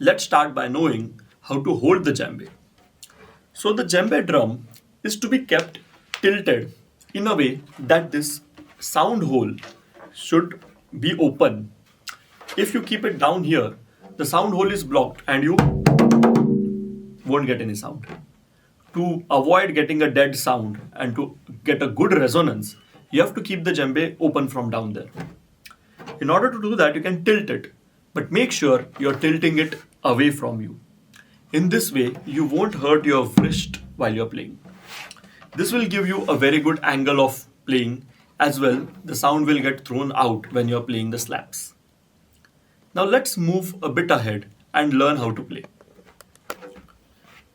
let's start by knowing how to hold the djembe. So the djembe drum is to be kept tilted in a way that this sound hole should be open. If you keep it down here, the sound hole is blocked and you won't get any sound. To avoid getting a dead sound and to get a good resonance, you have to keep the djembe open from down there. In order to do that, you can tilt it, but make sure you're tilting it away from you. In this way, you won't hurt your wrist while you're playing. This will give you a very good angle of playing. As well, the sound will get thrown out when you're playing the slaps. Now let's move a bit ahead and learn how to play.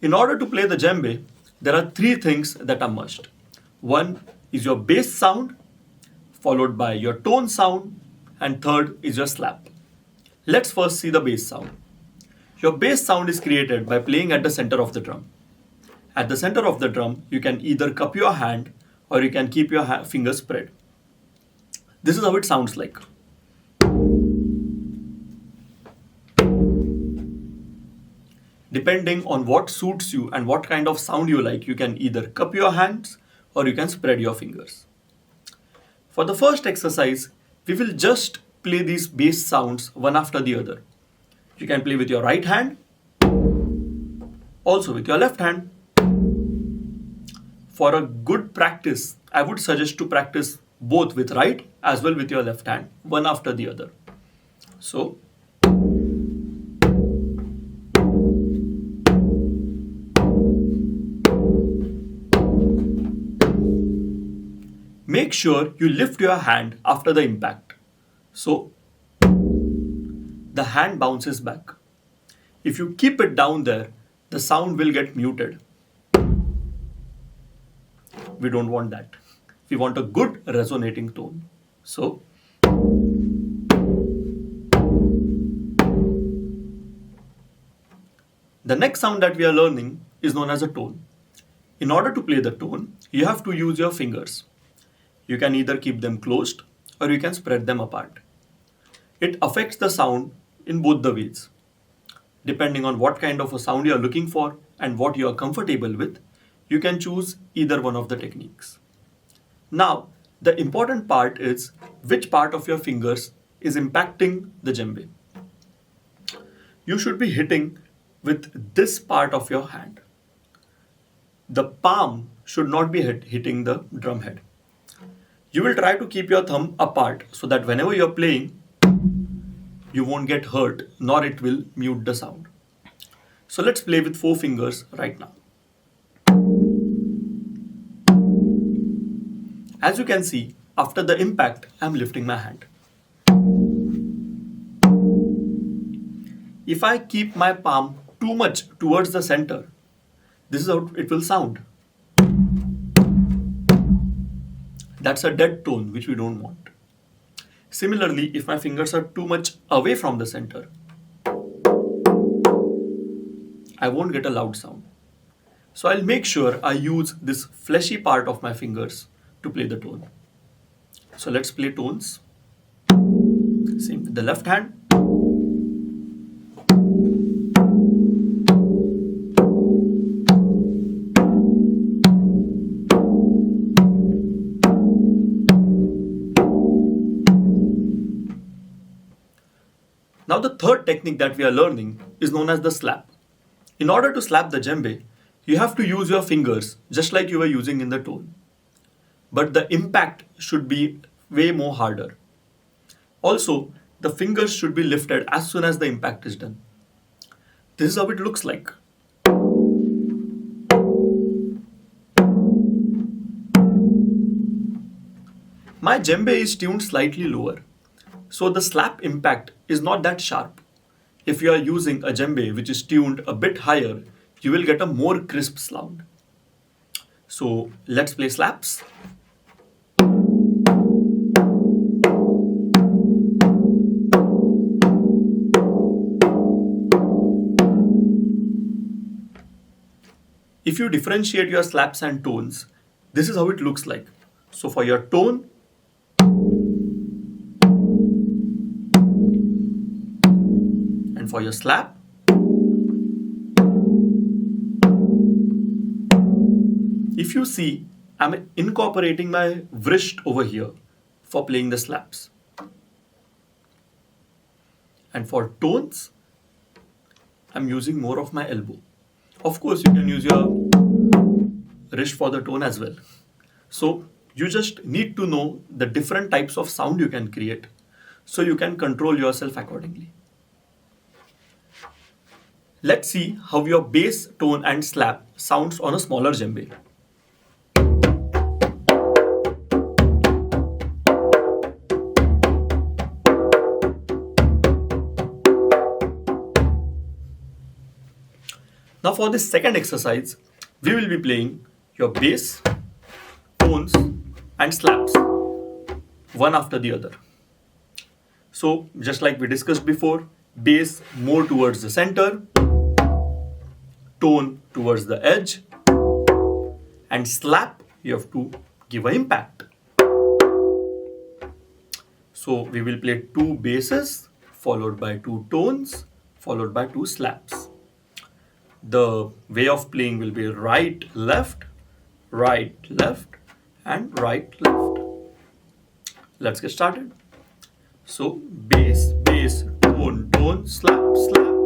In order to play the djembe, there are three things that are must. One is your bass sound, followed by your tone sound, and third is your slap. Let's first see the bass sound. Your bass sound is created by playing at the center of the drum. At the center of the drum, you can either cup your hand or you can keep your fingers spread. This is how it sounds like. Depending on what suits you and what kind of sound you like, you can either cup your hands or you can spread your fingers. For the first exercise, we will just play these bass sounds one after the other. You can play with your right hand, also with your left hand. For a good practice, I would suggest to practice both with right as well with your left hand, one after the other. So, make sure you lift your hand after the impact. So, the hand bounces back. If you keep it down there, the sound will get muted. We don't want that. We want a good resonating tone. So, the next sound that we are learning is known as a tone. In order to play the tone, you have to use your fingers. You can either keep them closed or you can spread them apart. It affects the sound in both the ways. Depending on what kind of a sound you are looking for and what you are comfortable with, you can choose either one of the techniques. Now, the important part is which part of your fingers is impacting the djembe. You should be hitting with this part of your hand. The palm should not be hitting the drum head. You will try to keep your thumb apart so that whenever you're playing, you won't get hurt nor it will mute the sound. So let's play with 4 fingers right now. As you can see, after the impact, I'm lifting my hand. If I keep my palm too much towards the center, this is how it will sound. That's a dead tone which we don't want. Similarly, if my fingers are too much away from the center, I won't get a loud sound. So I'll make sure I use this fleshy part of my fingers to play the tone. So let's play tones. Same with the left hand. Now the third technique that we are learning is known as the slap. In order to slap the djembe, you have to use your fingers just like you were using in the tone. But the impact should be way more harder. Also, the fingers should be lifted as soon as the impact is done. This is how it looks like. My djembe is tuned slightly lower, so the slap impact is not that sharp. If you are using a djembe which is tuned a bit higher, you will get a more crisp sound. So let's play slaps. If you differentiate your slaps and tones, this is how it looks like. So for your tone, and for your slap, if you see, I'm incorporating my wrist over here for playing the slaps. And for tones, I'm using more of my elbow. Of course, you can use your wrist for the tone as well. So you just need to know the different types of sound you can create so you can control yourself accordingly. Let's see how your bass, tone and slap sounds on a smaller djembe. Now for this second exercise, we will be playing your bass, tones and slaps one after the other. So just like we discussed before, bass more towards the center, tone towards the edge, and slap you have to give an impact. So we will play 2 basses followed by 2 tones followed by 2 slaps. The way of playing will be right, left, and right, left. Let's get started. So bass, bass, tone, tone, slap, slap.